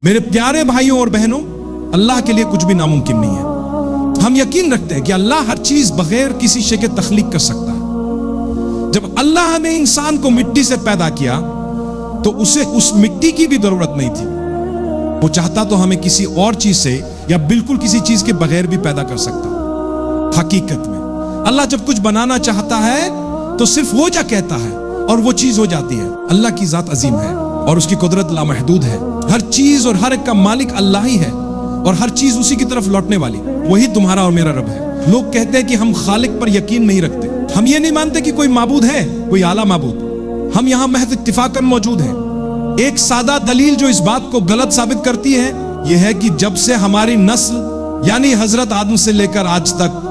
میرے پیارے بھائیوں اور بہنوں، اللہ کے لیے کچھ بھی ناممکن نہیں ہے۔ ہم یقین رکھتے ہیں کہ اللہ ہر چیز بغیر کسی شے کے تخلیق کر سکتا ہے۔ جب اللہ نے انسان کو مٹی سے پیدا کیا تو اسے اس مٹی کی بھی ضرورت نہیں تھی۔ وہ چاہتا تو ہمیں کسی اور چیز سے یا بالکل کسی چیز کے بغیر بھی پیدا کر سکتا۔ حقیقت میں اللہ جب کچھ بنانا چاہتا ہے تو صرف وہ جا کہتا ہے اور وہ چیز ہو جاتی ہے۔ اللہ کی ذات عظیم ہے اور اس کی قدرت لامحدود ہے۔ ہر چیز اور ہر ایک کا مالک اللہ ہی ہے اور ہر چیز اسی کی طرف لوٹنے والی، وہی تمہارا اور میرا رب ہے۔ لوگ کہتے ہیں کہ ہم خالق پر یقین نہیں رکھتے، ہم یہ نہیں مانتے کہ کوئی معبود ہے، کوئی اعلیٰ معبود۔ ہم یہاں محض اتفاقاً موجود ہیں۔ ایک سادہ دلیل جو اس بات کو غلط ثابت کرتی ہے یہ ہے کہ جب سے ہماری نسل یعنی حضرت آدم سے لے کر آج تک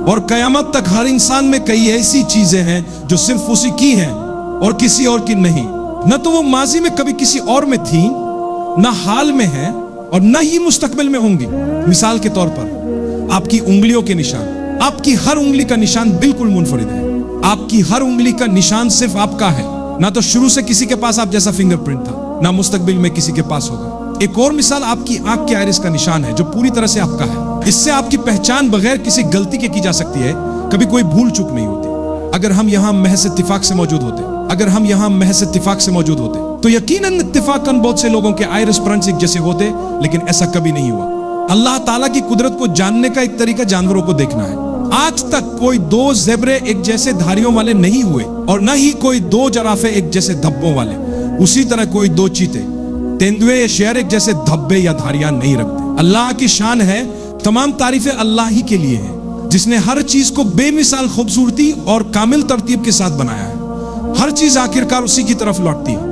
اور قیامت تک ہر انسان میں کئی ایسی چیزیں ہیں جو صرف اسی کی ہیں اور کسی اور کی نہیں۔ نہ تو وہ ماضی میں کبھی کسی اور میں تھیں، نہ حال میں ہیں اور نہ ہی مستقبل میں ہوں گی۔ مثال کے طور پر آپ کی انگلیوں کے نشان، آپ کی ہر انگلی کا نشان بالکل منفرد ہے۔ آپ کی ہر انگلی کا نشان صرف آپ کا ہے، نہ تو شروع سے کسی کے پاس آپ جیسا فنگر پرنٹ تھا، نہ مستقبل میں کسی کے پاس ہوگا۔ ایک اور مثال آپ کی آنکھ کے آئرس کا نشان ہے جو پوری طرح سے آپ کا ہے۔ اس سے آپ کی پہچان بغیر کسی غلطی کے کی جا سکتی ہے، کبھی کوئی بھول چوک نہیں ہوتی۔ اگر ہم یہاں محض اتفاق سے موجود ہوتے تو یقیناً اتفاقاً بہت سے لوگوں کے آئرس پرنٹس ایک جیسے ہوتے، لیکن ایسا کبھی نہیں ہوا۔ اللہ تعالیٰ کی قدرت کو جاننے کا ایک طریقہ جانوروں کو دیکھنا ہے۔ آج تک کوئی دو زیبرے ایک جیسے دھاریوں والے نہیں ہوئے اور نہ ہی کوئی دو جرافے ایک جیسے دھبوں والے۔ اسی طرح کوئی دو چیتے، تیندوے یا شیر ایک جیسے دھبے یا دھاریاں نہیں رکھتے۔ اللہ کی شان ہے، تمام تعریفیں اللہ ہی کے لیے ہیں جس نے ہر چیز کو بے مثال خوبصورتی اور کامل ترتیب کے ساتھ بنایا ہے۔ ہر چیز آخرکار اسی کی طرف لوٹتی ہے۔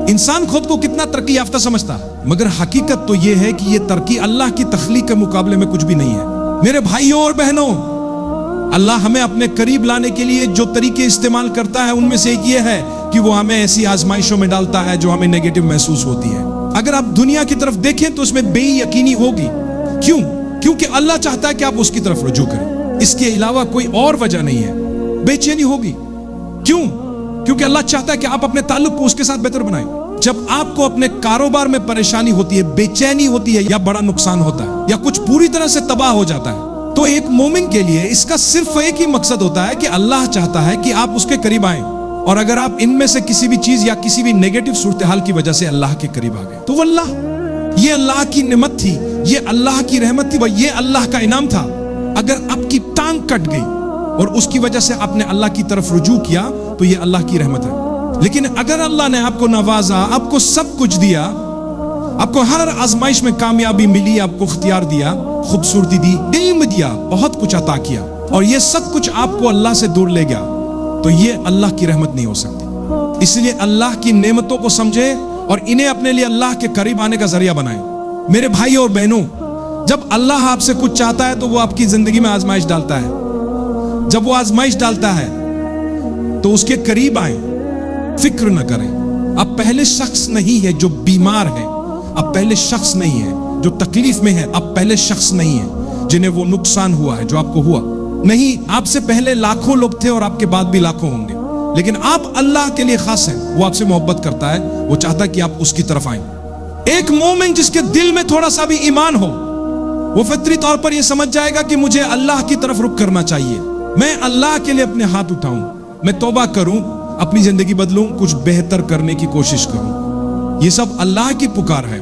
انسان خود کو کتنا ترقی یافتہ سمجھتا ہے، مگر حقیقت تو یہ ہے کہ یہ ترقی اللہ کی تخلیق کے مقابلے میں کچھ بھی نہیں ہے۔ میرے بھائیوں اور بہنوں، اللہ ہمیں اپنے قریب لانے کے لیے جو طریقے استعمال کرتا ہے ان میں سے ایک یہ ہے کہ وہ ہمیں ایسی آزمائشوں میں ڈالتا ہے جو ہمیں نیگیٹو محسوس ہوتی ہے۔ اگر آپ دنیا کی طرف دیکھیں تو اس میں بے یقینی ہوگی۔ کیوں؟ کیونکہ اللہ چاہتا ہے کہ آپ اس کی طرف رجوع کریں، اس کے علاوہ کوئی اور وجہ نہیں ہے۔ بے چینی ہوگی، کیوں؟ کیونکہ اللہ چاہتا ہے کہ آپ اپنے تعلق کو اس کے ساتھ بہتر بنائیں۔ جب آپ کو اپنے کاروبار میں پریشانی ہوتی ہے، بے چینی ہوتی ہے یا بڑا نقصان ہوتا ہے یا کچھ پوری طرح سے تباہ ہو جاتا ہے، تو ایک مومن کے لیے اس کا صرف ایک ہی مقصد ہوتا ہے کہ اللہ چاہتا ہے کہ آپ اس کے قریب آئیں۔ اور اگر آپ ان میں سے کسی بھی چیز یا کسی بھی نیگیٹو صورتحال کی وجہ سے اللہ کے قریب آ گئے تو وہ یہ اللہ کی نعمت تھی، یہ اللہ کی رحمت تھی، یہ اللہ کا انعام تھا۔ اگر آپ کی ٹانگ کٹ گئی اور اس کی وجہ سے آپ نے اللہ کی طرف رجوع کیا تو یہ اللہ کی رحمت ہے۔ لیکن اگر اللہ نے آپ کو نوازا، آپ کو سب کچھ دیا، آپ کو ہر آزمائش میں کامیابی ملی، آپ کو اختیار دیا، خوبصورتی دی، علم دیا، بہت کچھ عطا کیا، اور یہ سب کچھ آپ کو اللہ سے دور لے گیا، تو یہ اللہ کی رحمت نہیں ہو سکتی۔ اس لیے اللہ کی نعمتوں کو سمجھے اور انہیں اپنے لیے اللہ کے قریب آنے کا ذریعہ بنائیں۔ میرے بھائیوں اور بہنوں، جب اللہ آپ سے کچھ چاہتا ہے تو وہ آپ کی زندگی میں آزمائش ڈالتا ہے۔ جب وہ آزمائش ڈالتا ہے تو اس کے قریب آئیں، فکر نہ کریں۔ اب پہلے شخص نہیں ہے جو بیمار ہے، اب پہلے شخص نہیں ہے جو تکلیف میں ہے، اب پہلے شخص نہیں ہے جنہیں وہ نقصان ہوا ہے جو آپ کو ہوا۔ نہیں، آپ سے پہلے لاکھوں لوگ تھے اور آپ کے بعد بھی لاکھوں ہوں گے، لیکن آپ اللہ کے لیے خاص ہیں۔ وہ آپ سے محبت کرتا ہے، وہ چاہتا ہے کہ آپ اس کی طرف آئیں۔ ایک مومن جس کے دل میں تھوڑا سا بھی ایمان ہو، وہ فطری طور پر یہ سمجھ جائے گا کہ مجھے اللہ کی طرف رخ کرنا چاہیے، میں اللہ کے لیے اپنے ہاتھ اٹھاؤں، میں توبہ کروں، اپنی زندگی بدلوں، کچھ بہتر کرنے کی کوشش کروں۔ یہ سب اللہ کی پکار ہے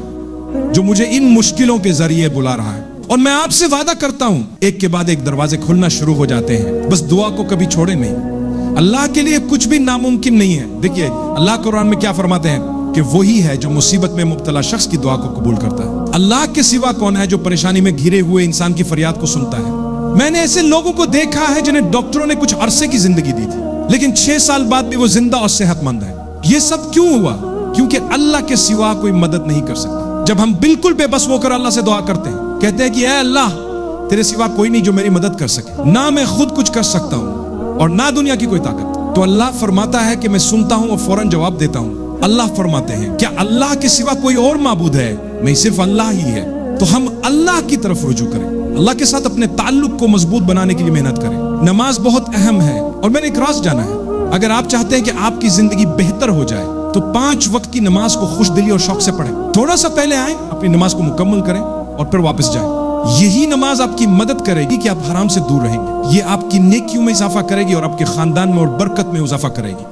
جو مجھے ان مشکلوں کے ذریعے بلا رہا ہے، اور میں آپ سے وعدہ کرتا ہوں ایک کے بعد ایک دروازے کھلنا شروع ہو جاتے ہیں۔ بس دعا کو کبھی چھوڑے نہیں، اللہ کے لیے کچھ بھی ناممکن نہیں ہے۔ دیکھیے اللہ قرآن میں کیا فرماتے ہیں کہ وہی ہے جو مصیبت میں مبتلا شخص کی دعا کو قبول کرتا ہے۔ اللہ کے سوا کون ہے جو پریشانی میں گھرے ہوئے انسان کی فریاد کو سنتا ہے؟ میں نے ایسے لوگوں کو دیکھا ہے جنہیں ڈاکٹروں نے کچھ عرصے کی زندگی دی تھی، لیکن 6 سال بعد بھی وہ زندہ اور صحت مند ہے۔ یہ سب کیوں ہوا؟ کیونکہ اللہ کے سوا کوئی مدد نہیں کر سکتا۔ جب ہم بالکل بے بس ہو کر اللہ سے دعا کرتے ہیں، کہتے ہیں کہ اے اللہ، تیرے سوا کوئی نہیں جو میری مدد کر سکے، نہ میں خود کچھ کر سکتا ہوں اور نہ دنیا کی کوئی طاقت، تو اللہ فرماتا ہے کہ میں سنتا ہوں اور فوراً جواب دیتا ہوں۔ اللہ فرماتے ہیں کیا اللہ کے سوا کوئی اور معبود ہے؟ نہیں، صرف اللہ ہی ہے۔ تو ہم اللہ کی طرف رجوع کریں، اللہ کے ساتھ اپنے تعلق کو مضبوط بنانے کے لیے محنت کریں۔ نماز بہت اہم ہے، اور میں نے ایک راز جانا ہے، اگر آپ چاہتے ہیں کہ آپ کی زندگی بہتر ہو جائے، تو 5 وقت کی نماز کو خوش دلی اور شوق سے پڑھیں. تھوڑا سا پہلے آئیں, اپنی نماز کو مکمل کریں اور پھر واپس جائیں. یہی نماز آپ کی مدد کرے گی کہ آپ حرام سے دور رہیں گے. یہ آپ کی نیکیوں میں اضافہ کرے گی اور آپ کے خاندان میں اور برکت میں اضافہ کرے گی.